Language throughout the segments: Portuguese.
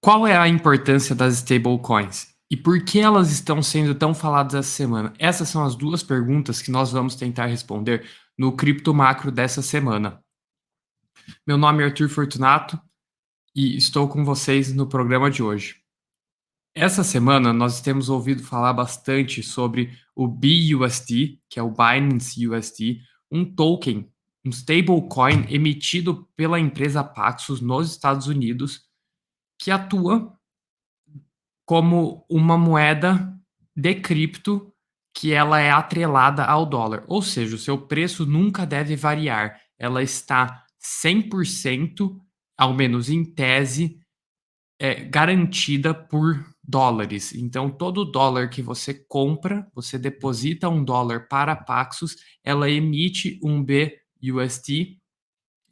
Qual é a importância das stablecoins? E por que elas estão sendo tão faladas essa semana? Essas são as duas perguntas que nós vamos tentar responder no Cripto Macro dessa semana. Meu nome é Arthur Fortunato e estou com vocês no programa de hoje. Essa semana nós temos ouvido falar bastante sobre o BUSD, que é o Binance USD, um token, um stablecoin emitido pela empresa Paxos nos Estados Unidos, que atua como uma moeda de cripto que ela é atrelada ao dólar, ou seja, o seu preço nunca deve variar, ela está 100%, ao menos em tese, garantida por dólares. Então, todo dólar que você compra, você deposita $1 para a Paxos, ela emite um BUSD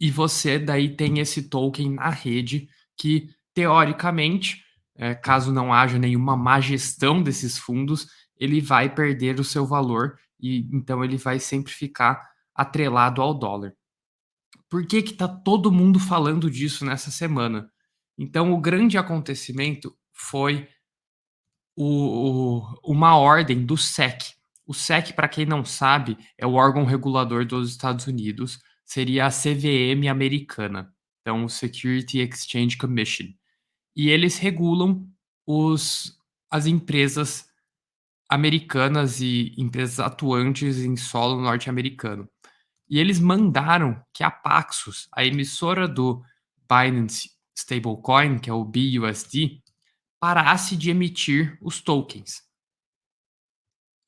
e você daí tem esse token na rede que, teoricamente, caso não haja nenhuma má gestão desses fundos, ele vai perder o seu valor e então ele vai sempre ficar atrelado ao dólar. Por que que tá todo mundo falando disso nessa semana? Então o grande acontecimento foi uma ordem do SEC. O SEC, para quem não sabe, é o órgão regulador dos Estados Unidos, seria a CVM americana, então o Security Exchange Commission. E eles regulam as empresas americanas e empresas atuantes em solo norte-americano. E eles mandaram que a Paxos, a emissora do Binance Stablecoin, que é o BUSD, parasse de emitir os tokens.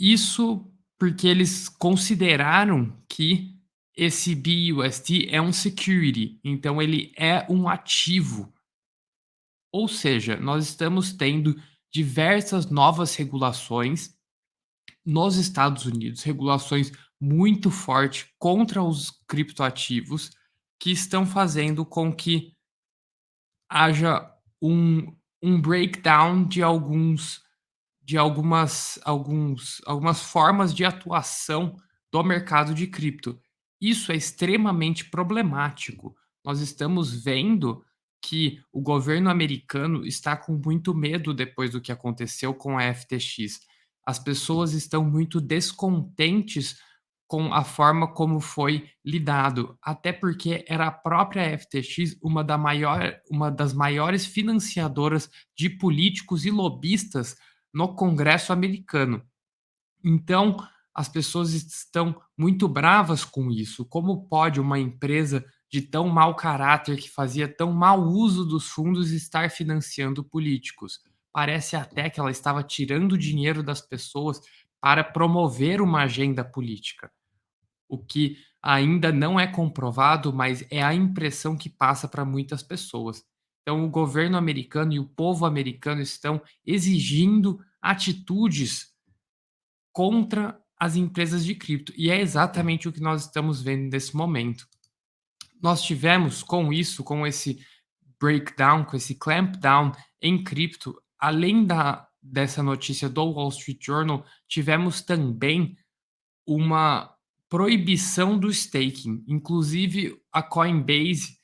Isso porque eles consideraram que esse BUSD é um security, então ele é um ativo. Ou seja, nós estamos tendo diversas novas regulações nos Estados Unidos, regulações muito fortes contra os criptoativos, que estão fazendo com que haja um breakdown de algumas formas de atuação do mercado de cripto. Isso é extremamente problemático. Nós estamos vendo que o governo americano está com muito medo depois do que aconteceu com a FTX. As pessoas estão muito descontentes com a forma como foi lidado, até porque era a própria FTX uma das maiores financiadoras de políticos e lobistas no Congresso americano. Então, as pessoas estão muito bravas com isso. Como pode uma empresa de tão mau caráter, que fazia tão mau uso dos fundos, estar financiando políticos? Parece até que ela estava tirando dinheiro das pessoas para promover uma agenda política, o que ainda não é comprovado, mas é a impressão que passa para muitas pessoas. Então, o governo americano e o povo americano estão exigindo atitudes contra as empresas de cripto, e é exatamente o que nós estamos vendo nesse momento. Nós tivemos com isso, com esse breakdown, com esse clampdown em cripto, além dessa notícia do Wall Street Journal, tivemos também uma proibição do staking. Inclusive, a Coinbase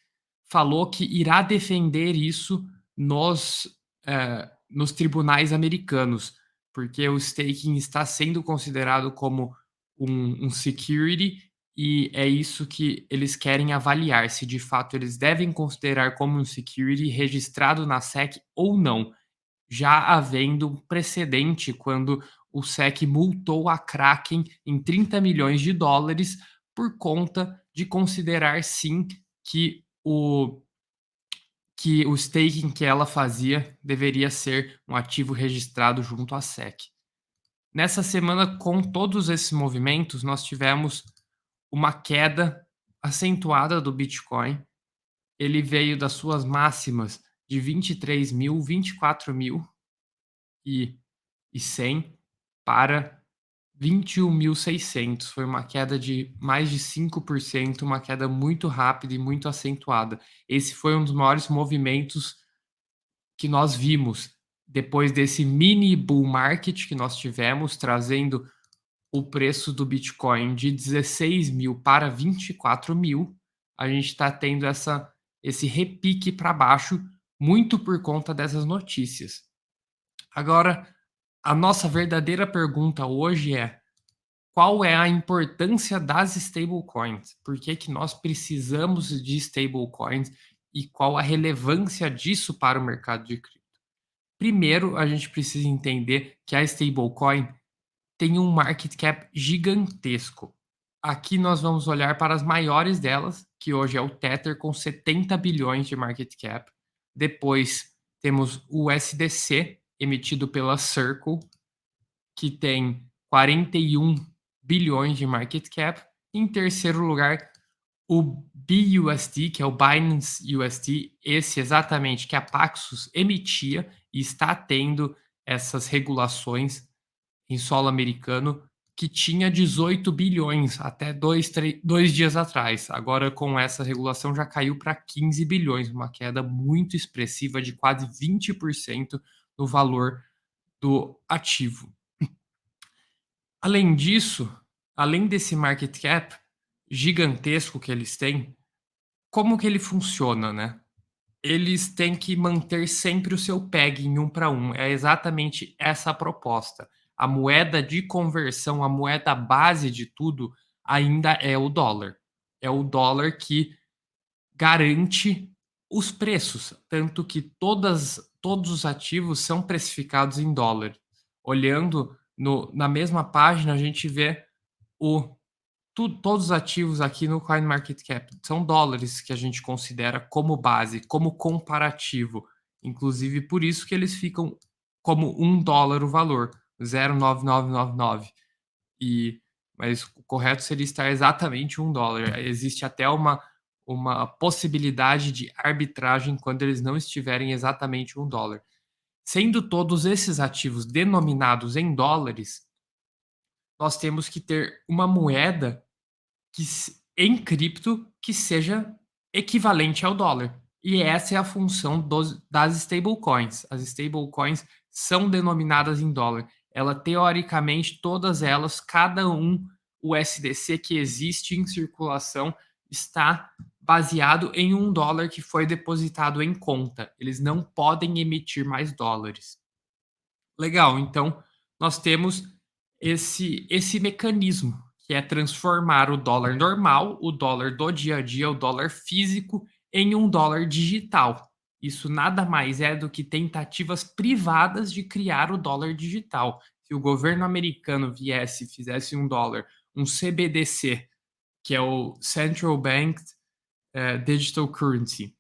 falou que irá defender isso nos tribunais americanos, porque o staking está sendo considerado como um security e é isso que eles querem avaliar, se de fato eles devem considerar como um security registrado na SEC ou não, já havendo um precedente quando o SEC multou a Kraken em $30 milhões por conta de considerar sim que o staking que ela fazia deveria ser um ativo registrado junto à SEC. Nessa semana, com todos esses movimentos, nós tivemos uma queda acentuada do Bitcoin. Ele veio das suas máximas de 23.000, 24.000 e 100 para 21.600. Foi uma queda de mais de 5%, uma queda muito rápida e muito acentuada. Esse foi um dos maiores movimentos que nós vimos depois desse mini bull market que nós tivemos, trazendo o preço do Bitcoin de 16.000 para 24.000. A gente está tendo esse repique para baixo muito por conta dessas notícias. Agora, a nossa verdadeira pergunta hoje é: qual é a importância das stablecoins? Por que que nós precisamos de stablecoins e qual a relevância disso para o mercado de cripto? Primeiro, a gente precisa entender que a stablecoin tem um market cap gigantesco. Aqui nós vamos olhar para as maiores delas, que hoje é o Tether com 70 bilhões de market cap. Depois temos o USDC, emitido pela Circle, que tem 41 bilhões de market cap. Em terceiro lugar, o BUSD, que é o Binance USD, esse exatamente que a Paxos emitia e está tendo essas regulações em solo americano, que tinha 18 bilhões até 2 dias atrás. Agora, com essa regulação, já caiu para 15 bilhões, uma queda muito expressiva de quase 20% no valor do ativo. Além disso, além desse market cap gigantesco que eles têm, como que ele funciona, né? Eles têm que manter sempre o seu PEG em 1 para 1. É exatamente essa a proposta. A moeda de conversão, a moeda base de tudo ainda é o dólar. É o dólar que garante os preços, tanto que todos os ativos são precificados em dólar. Olhando na mesma página, a gente vê o todos os ativos aqui no CoinMarketCap são dólares que a gente considera como base, como comparativo. Inclusive, por isso que eles ficam como $1 o valor, 0,9999. E, mas o correto seria estar exatamente $1. Existe até uma possibilidade de arbitragem quando eles não estiverem exatamente $1. Sendo todos esses ativos denominados em dólares, nós temos que ter uma moeda em cripto que seja equivalente ao dólar. E essa é a função das stablecoins. As stablecoins são denominadas em dólar. Ela, teoricamente, todas elas, cada um USDC que existe em circulação, está baseado em $1 que foi depositado em conta. Eles não podem emitir mais dólares. Legal, então nós temos esse mecanismo, que é transformar o dólar normal, o dólar do dia a dia, o dólar físico, em um dólar digital. Isso nada mais é do que tentativas privadas de criar o dólar digital. Se o governo americano viesse e fizesse um dólar, um CBDC, que é o Central Bank Digital Currency,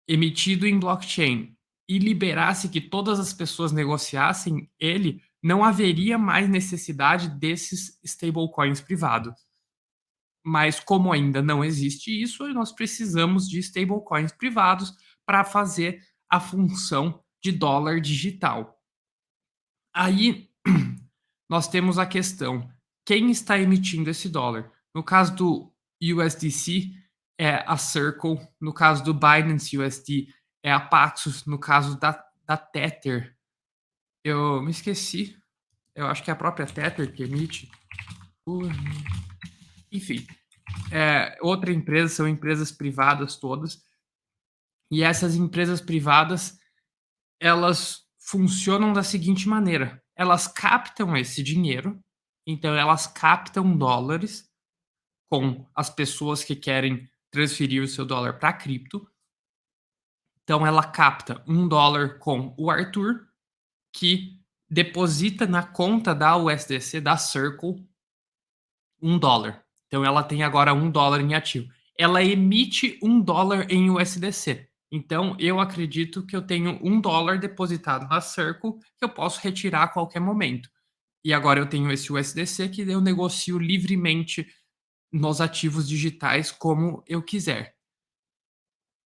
emitido em blockchain e liberasse que todas as pessoas negociassem ele, não haveria mais necessidade desses stablecoins privados. Mas como ainda não existe isso, nós precisamos de stablecoins privados para fazer a função de dólar digital. Aí nós temos a questão: quem está emitindo esse dólar? No caso do USDC, é a Circle. No caso do Binance USD, é a Paxos. No caso da Tether, eu me esqueci. Eu acho que é a própria Tether que emite. Enfim, outra empresa, são empresas privadas todas. E essas empresas privadas, elas funcionam da seguinte maneira: elas captam esse dinheiro, então elas captam dólares com as pessoas que querem transferir o seu dólar para cripto. Então ela capta $1 com o Arthur, que deposita na conta da USDC da Circle $1. Então ela tem agora $1 em ativo. Ela emite $1 em USDC. Então eu acredito que eu tenho $1 depositado na Circle que eu posso retirar a qualquer momento. E agora eu tenho esse USDC que eu negocio livremente nos ativos digitais como eu quiser.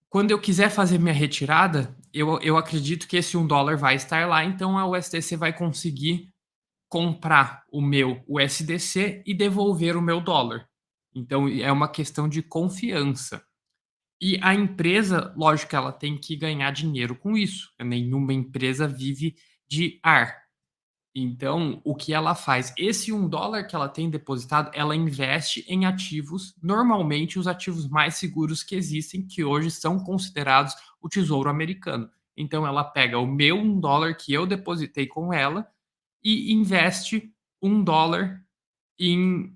Quando eu quiser fazer minha retirada, eu acredito que esse $1 vai estar lá, então a USDC vai conseguir comprar o meu USDC e devolver o meu dólar. Então é uma questão de confiança. E a empresa, lógico que ela tem que ganhar dinheiro com isso. Nenhuma empresa vive de ar. Então, o que ela faz? Esse $1 que ela tem depositado, ela investe em ativos, normalmente os ativos mais seguros que existem, que hoje são considerados o tesouro americano. Então, ela pega o meu $1 que eu depositei com ela e investe $1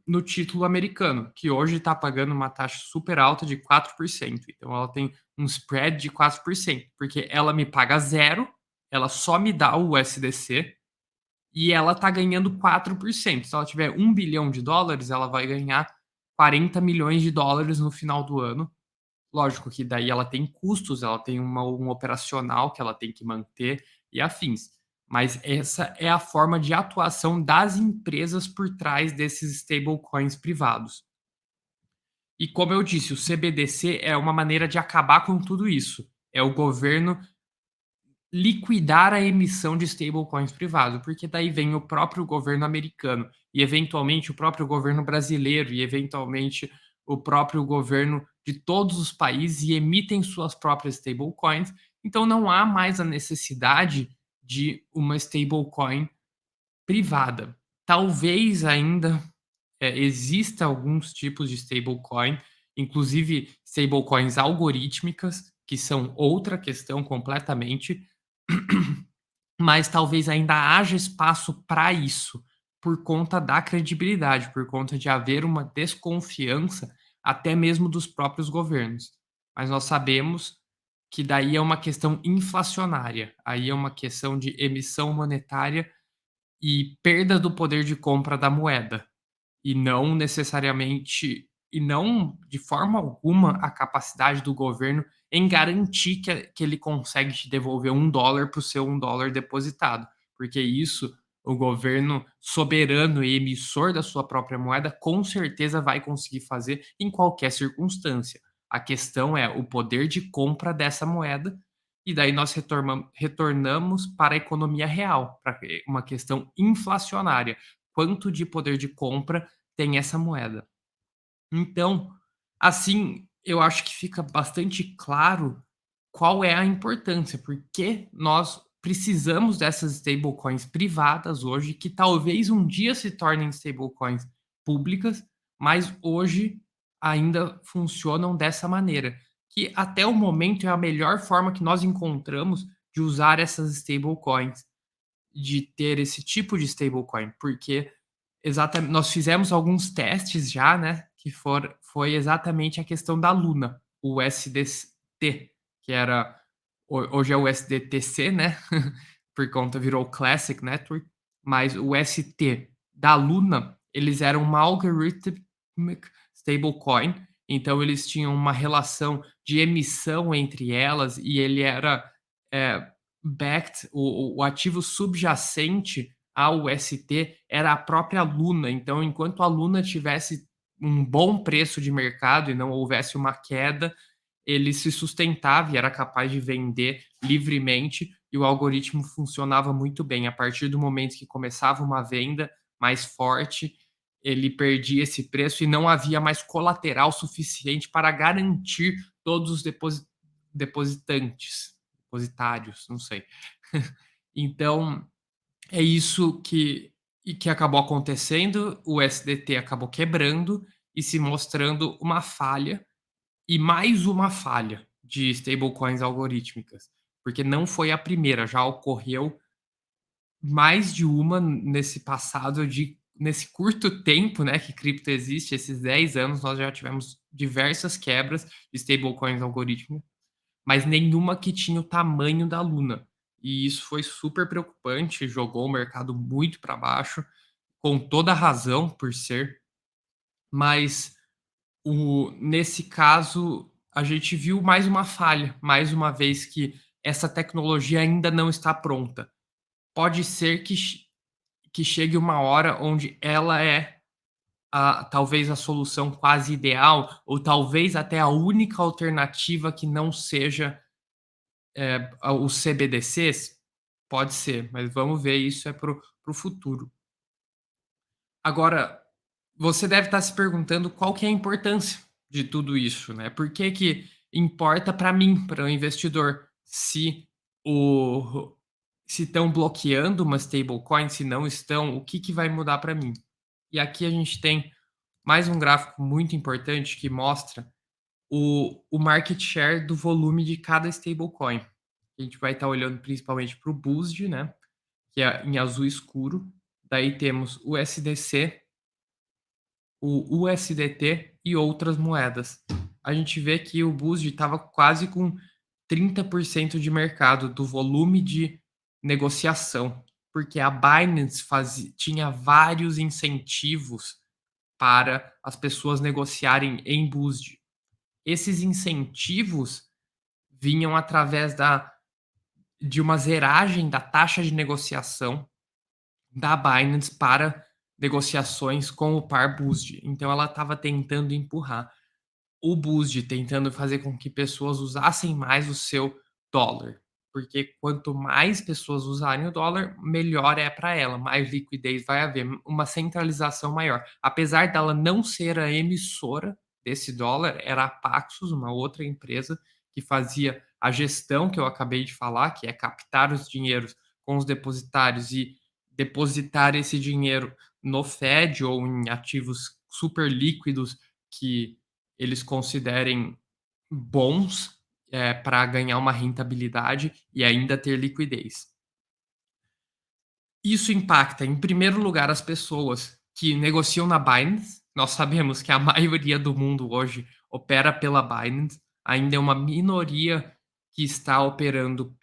no título americano, que hoje está pagando uma taxa super alta de 4%. Então, ela tem um spread de 4%, porque ela me paga zero, ela só me dá o USDC e ela está ganhando 4%. Se ela tiver $1 bilhão, ela vai ganhar $40 milhões no final do ano. Lógico que daí ela tem custos, ela tem um operacional que ela tem que manter e afins. Mas essa é a forma de atuação das empresas por trás desses stablecoins privados. E como eu disse, o CBDC é uma maneira de acabar com tudo isso. É o governo liquidar a emissão de stablecoins privado, porque daí vem o próprio governo americano e eventualmente o próprio governo brasileiro e eventualmente o próprio governo de todos os países e emitem suas próprias stablecoins. Então não há mais a necessidade de uma stablecoin privada. Talvez ainda exista alguns tipos de stablecoin, inclusive stablecoins algorítmicas, que são outra questão completamente, mas talvez ainda haja espaço para isso, por conta da credibilidade, por conta de haver uma desconfiança até mesmo dos próprios governos. Mas nós sabemos que daí é uma questão inflacionária, aí é uma questão de emissão monetária e perda do poder de compra da moeda. E não de forma alguma a capacidade do governo em garantir que ele consegue te devolver $1 para o seu $1 depositado, porque isso o governo soberano e emissor da sua própria moeda com certeza vai conseguir fazer em qualquer circunstância. A questão é o poder de compra dessa moeda, e daí nós retornamos para a economia real, para uma questão inflacionária. Quanto de poder de compra tem essa moeda? Então, assim, eu acho que fica bastante claro qual é a importância, porque nós precisamos dessas stablecoins privadas hoje, que talvez um dia se tornem stablecoins públicas, mas hoje ainda funcionam dessa maneira, que até o momento é a melhor forma que nós encontramos de usar essas stablecoins, de ter esse tipo de stablecoin, porque nós fizemos alguns testes já, né, que foi exatamente a questão da Luna, o USDT, que era hoje é o USDTC, né, por conta virou o Classic Network, mas o ST da Luna, eles eram uma algorithmic stablecoin, então eles tinham uma relação de emissão entre elas e ele era, eh, backed, o ativo subjacente ao UST era a própria Luna. Então, enquanto a Luna tivesse um bom preço de mercado e não houvesse uma queda, ele se sustentava e era capaz de vender livremente, e o algoritmo funcionava muito bem. A partir do momento que começava uma venda mais forte, ele perdia esse preço e não havia mais colateral suficiente para garantir todos os depositários, não sei. Então, é isso que acabou acontecendo, o SDT acabou quebrando e se mostrando uma falha, e mais uma falha de stablecoins algorítmicas, porque não foi a primeira, já ocorreu mais de uma nesse passado de nesse curto tempo, né, que cripto existe, esses 10 anos, nós já tivemos diversas quebras de stablecoins algoritmos, mas nenhuma que tinha o tamanho da Luna. E isso foi super preocupante, jogou o mercado muito para baixo, com toda a razão por ser, mas nesse caso a gente viu mais uma falha, mais uma vez que essa tecnologia ainda não está pronta. Pode ser que chegue uma hora onde ela é talvez a solução quase ideal, ou talvez até a única alternativa que não seja os CBDCs? Pode ser, mas vamos ver, isso é para o futuro. Agora, você deve estar se perguntando qual que é a importância de tudo isso, né? Por que que importa para mim, para o investidor, se o se estão bloqueando uma stablecoin, se não estão, o que que vai mudar para mim? E aqui a gente tem mais um gráfico muito importante que mostra o market share do volume de cada stablecoin. A gente vai estar olhando principalmente para o BUSD, né, que é em azul escuro. Daí temos o SDC, o USDT e outras moedas. A gente vê que o BUSD estava quase com 30% de mercado do volume de negociação, porque a Binance tinha vários incentivos para as pessoas negociarem em BUSD. Esses incentivos vinham através de uma zeragem da taxa de negociação da Binance para negociações com o par BUSD. Então ela estava tentando empurrar o BUSD, tentando fazer com que pessoas usassem mais o seu dólar, porque quanto mais pessoas usarem o dólar, melhor é para ela, mais liquidez vai haver, uma centralização maior. Apesar dela não ser a emissora desse dólar, era a Paxos, uma outra empresa que fazia a gestão que eu acabei de falar, que é captar os dinheiros com os depositários e depositar esse dinheiro no Fed ou em ativos super líquidos que eles considerem bons, para ganhar uma rentabilidade e ainda ter liquidez. Isso impacta, em primeiro lugar, as pessoas que negociam na Binance. Nós sabemos que a maioria do mundo hoje opera pela Binance, ainda é uma minoria que está operando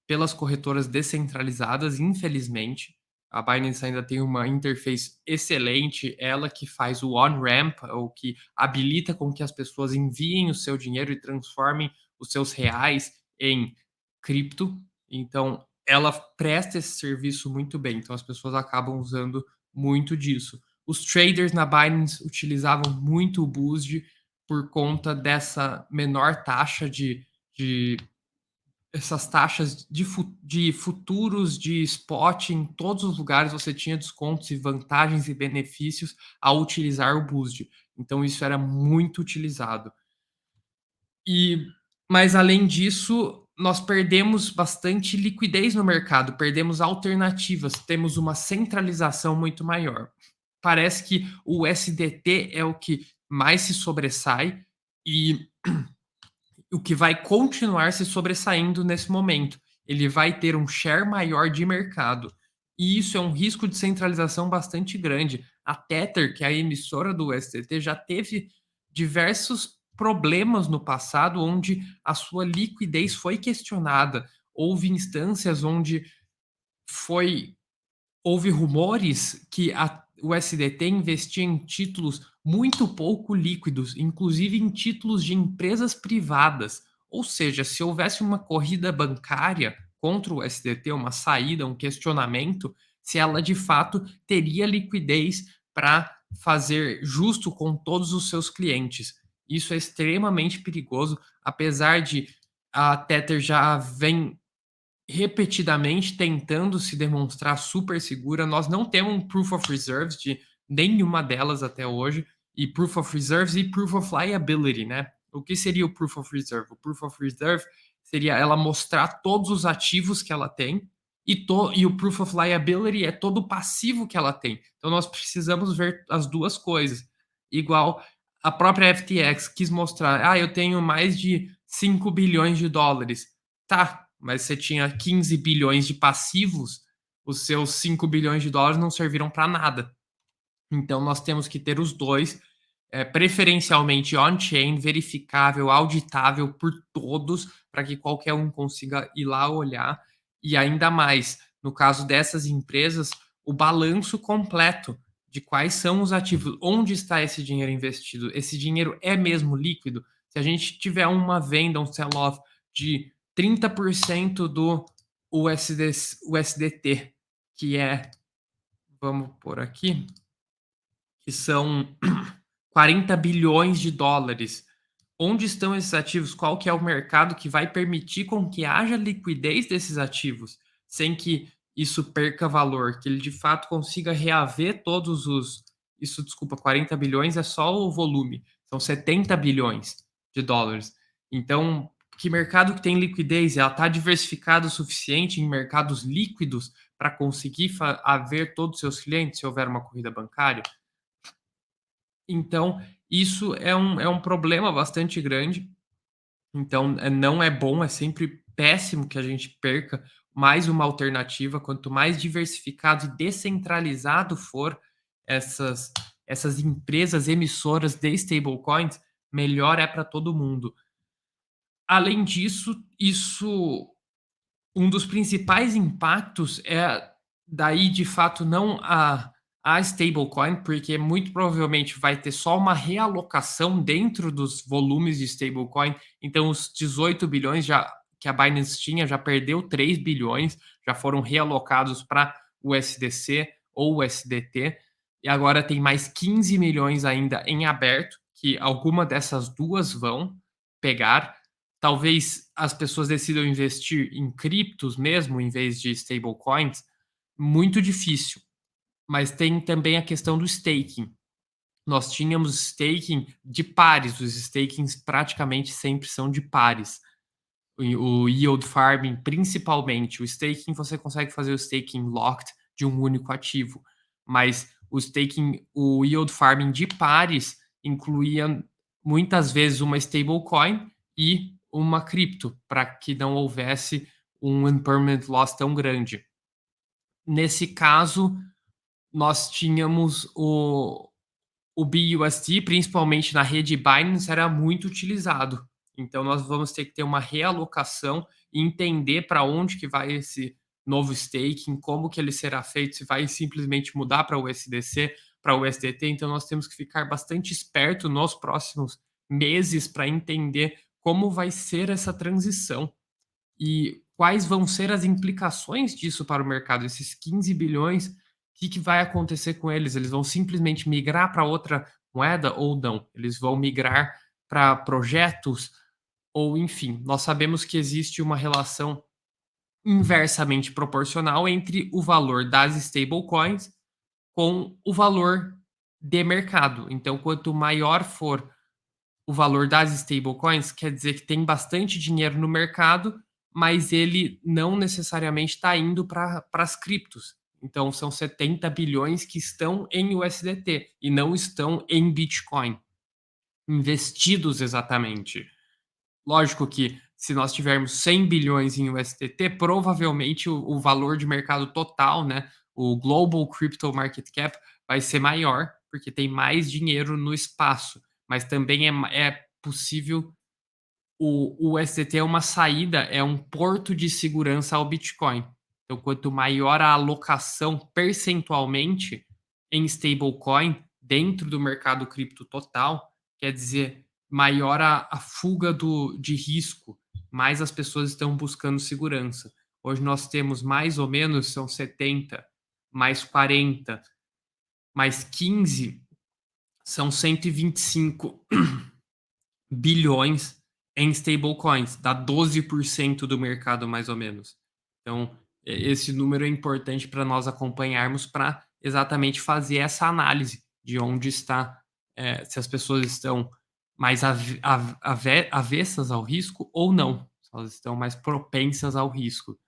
pelas corretoras descentralizadas, infelizmente. A Binance ainda tem uma interface excelente, ela que faz o on-ramp, ou que habilita com que as pessoas enviem o seu dinheiro e transformem os seus reais em cripto. Então, ela presta esse serviço muito bem, então as pessoas acabam usando muito disso. Os traders na Binance utilizavam muito o BUSD por conta dessa menor taxa de essas taxas de futuros, de spot, em todos os lugares você tinha descontos e vantagens e benefícios ao utilizar o BUSD. Então isso era muito utilizado. E mas além disso, nós perdemos bastante liquidez no mercado, perdemos alternativas, temos uma centralização muito maior. Parece que o SDT é o que mais se sobressai e o que vai continuar se sobressaindo nesse momento. Ele vai ter um share maior de mercado. E isso é um risco de centralização bastante grande. A Tether, que é a emissora do STT, já teve diversos problemas no passado onde a sua liquidez foi questionada. Houve instâncias onde foi houve rumores que o SDT investia em títulos muito pouco líquidos, inclusive em títulos de empresas privadas. Ou seja, se houvesse uma corrida bancária contra o SDT, uma saída, um questionamento, se ela de fato teria liquidez para fazer justo com todos os seus clientes. Isso é extremamente perigoso, apesar de a Tether já vem repetidamente tentando se demonstrar super segura. Nós não temos um Proof of Reserves de nenhuma delas até hoje, e Proof of Reserves e Proof of Liability, né? O que seria o Proof of Reserve? O Proof of Reserve seria ela mostrar todos os ativos que ela tem, e o Proof of Liability é todo o passivo que ela tem. Então nós precisamos ver as duas coisas. Igual a própria FTX quis mostrar, eu tenho mais de 5 bilhões de dólares. Tá, mas você tinha 15 bilhões de passivos, os seus 5 bilhões de dólares não serviram para nada. Então nós temos que ter os dois, preferencialmente on-chain, verificável, auditável por todos, para que qualquer um consiga ir lá olhar. E ainda mais, no caso dessas empresas, o balanço completo de quais são os ativos, onde está esse dinheiro investido, esse dinheiro é mesmo líquido. Se a gente tiver uma venda, um sell-off de 30% do USDT, que é, vamos por aqui, que são 40 bilhões de dólares. Onde estão esses ativos? Qual que é o mercado que vai permitir com que haja liquidez desses ativos, sem que isso perca valor, que ele de fato consiga reaver todos os isso, desculpa, 40 bilhões é só o volume, são 70 bilhões de dólares. Então, Que mercado que tem liquidez, ela está diversificada o suficiente em mercados líquidos para conseguir haver todos os seus clientes se houver uma corrida bancária? Então, isso é um problema bastante grande. Então, não é bom, é sempre péssimo que a gente perca mais uma alternativa. Quanto mais diversificado e descentralizado for essas, essas empresas emissoras de stablecoins, melhor é para todo mundo. Além disso, isso um dos principais impactos é daí, de fato, não a stablecoin, porque muito provavelmente vai ter só uma realocação dentro dos volumes de stablecoin. Então, os 18 bilhões já que a Binance tinha já perdeu 3 bilhões, já foram realocados para o USDC ou o USDT, e agora tem mais 15 milhões ainda em aberto, que alguma dessas duas vão pegar. Talvez as pessoas decidam investir em criptos mesmo, em vez de stablecoins, muito difícil. Mas tem também a questão do staking. Nós tínhamos staking de pares, os stakings praticamente sempre são de pares. O yield farming, principalmente, o staking você consegue fazer o staking locked de um único ativo, mas o staking, o yield farming de pares incluía muitas vezes uma stablecoin e uma cripto, para que não houvesse um impermanent loss tão grande. Nesse caso, nós tínhamos o BUSD, principalmente na rede Binance, era muito utilizado. Então, nós vamos ter que ter uma realocação e entender para onde que vai esse novo staking, como que ele será feito, se vai simplesmente mudar para o USDC, para o USDT. Então, nós temos que ficar bastante esperto nos próximos meses para entender como vai ser essa transição e quais vão ser as implicações disso para o mercado. Esses 15 bilhões, o que, que vai acontecer com eles? Eles vão simplesmente migrar para outra moeda ou não? Eles vão migrar para projetos ou, enfim, nós sabemos que existe uma relação inversamente proporcional entre o valor das stablecoins com o valor de mercado. Então, quanto maior for o valor das stablecoins, quer dizer que tem bastante dinheiro no mercado, mas ele não necessariamente está indo para as criptos. Então, são 70 bilhões que estão em USDT e não estão em Bitcoin, investidos exatamente. Lógico que se nós tivermos 100 bilhões em USDT, provavelmente o valor de mercado total, né, o Global Crypto Market Cap, vai ser maior, porque tem mais dinheiro no espaço. Mas também é possível o USDT é uma saída, é um porto de segurança ao Bitcoin. Então, quanto maior a alocação percentualmente em stablecoin dentro do mercado cripto total, quer dizer, maior a fuga de risco, mais as pessoas estão buscando segurança. Hoje nós temos mais ou menos, são 70, mais 40, mais 15, são 125 bilhões em stablecoins, dá 12% do mercado mais ou menos. Então, esse número é importante para nós acompanharmos para exatamente fazer essa análise de onde está, se as pessoas estão mais avessas ao risco ou não, se elas estão mais propensas ao risco.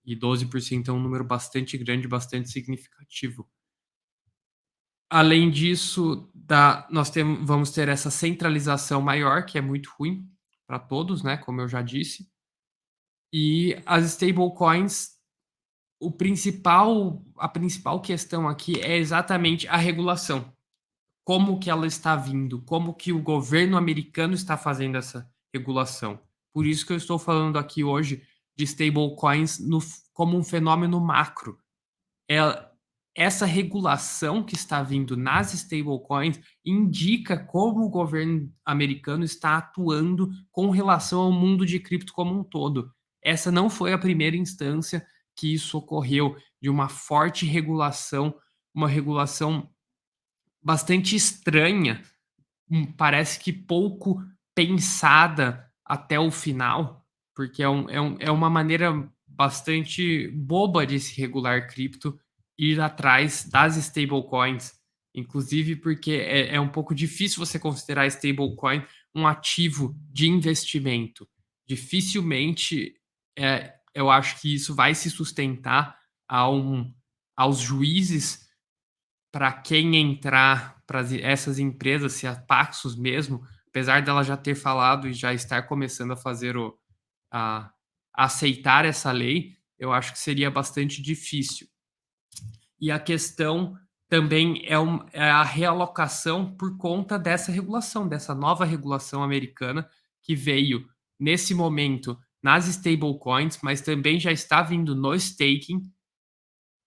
E 12% é um número bastante grande, bastante significativo. Além disso, vamos ter essa centralização maior, que é muito ruim para todos, né, como eu já disse. E as stablecoins, a principal questão aqui é exatamente a regulação. Como que ela está vindo? Como que o governo americano está fazendo essa regulação? Por isso que eu estou falando aqui hoje de stablecoins como um fenômeno macro. É, essa regulação que está vindo nas stablecoins indica como o governo americano está atuando com relação ao mundo de cripto como um todo. Essa não foi a primeira instância que isso ocorreu, de uma forte regulação, uma regulação bastante estranha, parece que pouco pensada até o final, porque é uma maneira bastante boba de se regular cripto, ir atrás das stablecoins, inclusive porque é um pouco difícil você considerar stablecoin um ativo de investimento. dificilmente, eu acho que isso vai se sustentar a aos juízes para quem entrar para essas empresas, se a Paxos mesmo, apesar dela já ter falado e já estar começando a fazer a aceitar essa lei, eu acho que seria bastante difícil. E a questão também é a realocação por conta dessa regulação, dessa nova regulação americana que veio nesse momento nas stablecoins, mas também já está vindo no staking,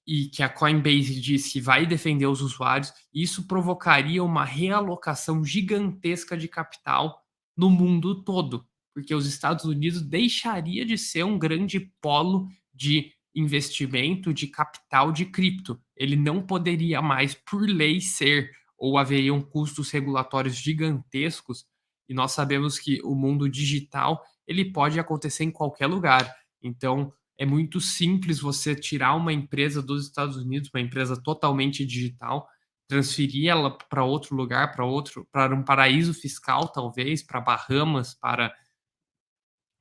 e que a Coinbase diz que vai defender os usuários, isso provocaria uma realocação gigantesca de capital no mundo todo, porque os Estados Unidos deixaria de ser um grande polo de investimento de capital de cripto. Ele não poderia mais, por lei, ser, ou haveriam custos regulatórios gigantescos, e nós sabemos que o mundo digital ele pode acontecer em qualquer lugar. Então, é muito simples você tirar uma empresa dos Estados Unidos, uma empresa totalmente digital, transferir ela para outro lugar, para um paraíso fiscal, talvez, para Bahamas, para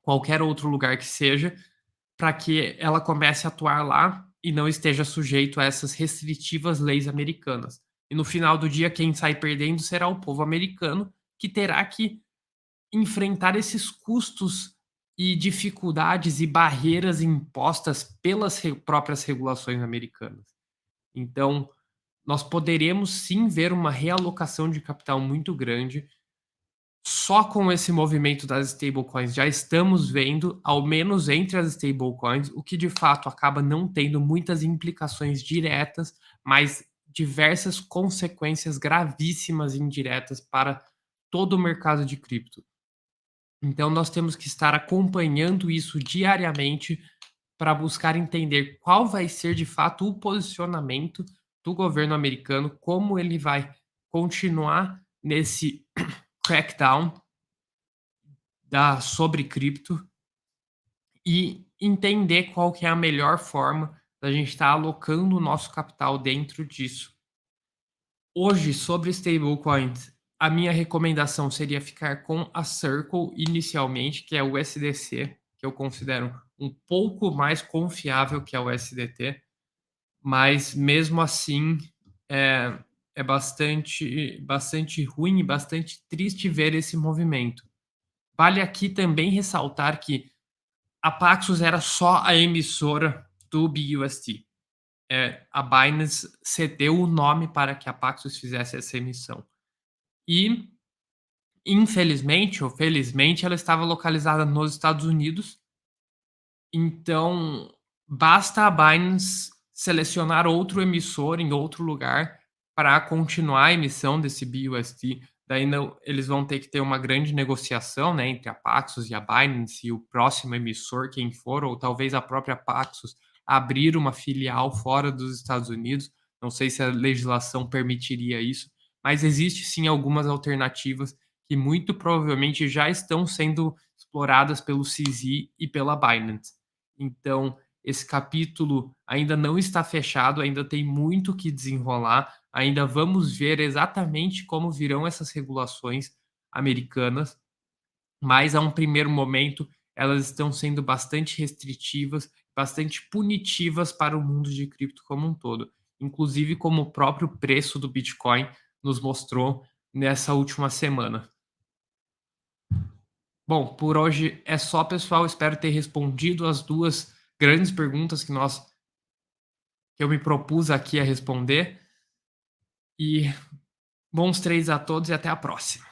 qualquer outro lugar que seja, para que ela comece a atuar lá e não esteja sujeito a essas restritivas leis americanas. E no final do dia, quem sai perdendo será o povo americano, que terá que enfrentar esses custos e dificuldades e barreiras impostas pelas próprias regulações americanas. Então, nós poderemos sim ver uma realocação de capital muito grande. Só com esse movimento das stablecoins já estamos vendo, ao menos entre as stablecoins, o que de fato acaba não tendo muitas implicações diretas, mas diversas consequências gravíssimas indiretas para todo o mercado de cripto. Então, nós temos que estar acompanhando isso diariamente para buscar entender qual vai ser de fato o posicionamento do governo americano, como ele vai continuar nesse crackdown sobre cripto e entender qual que é a melhor forma da gente estar alocando o nosso capital dentro disso. Hoje, sobre stablecoins, a minha recomendação seria ficar com a Circle inicialmente, que é o USDC, que eu considero um pouco mais confiável que a USDT, mas mesmo assim é, é bastante ruim e bastante triste ver esse movimento. Vale aqui também ressaltar que a Paxos era só a emissora do BUSD. A Binance cedeu o nome para que a Paxos fizesse essa emissão. E, infelizmente ou felizmente, ela estava localizada nos Estados Unidos, então basta a Binance selecionar outro emissor em outro lugar para continuar a emissão desse BUSD. Daí não, eles vão ter que ter uma grande negociação, né, entre a Paxos e a Binance e o próximo emissor, quem for, ou talvez a própria Paxos abrir uma filial fora dos Estados Unidos. Não sei se a legislação permitiria isso, mas existe sim algumas alternativas que muito provavelmente já estão sendo exploradas pelo CZ e pela Binance. Então, esse capítulo ainda não está fechado, ainda tem muito que desenrolar, ainda vamos ver exatamente como virão essas regulações americanas, mas a um primeiro momento elas estão sendo bastante restritivas, bastante punitivas para o mundo de cripto como um todo, inclusive como o próprio preço do Bitcoin nos mostrou nessa última semana. Bom, por hoje é só, pessoal. Espero ter respondido as duas grandes perguntas que eu me propus aqui a responder. E bons trades a todos e até a próxima.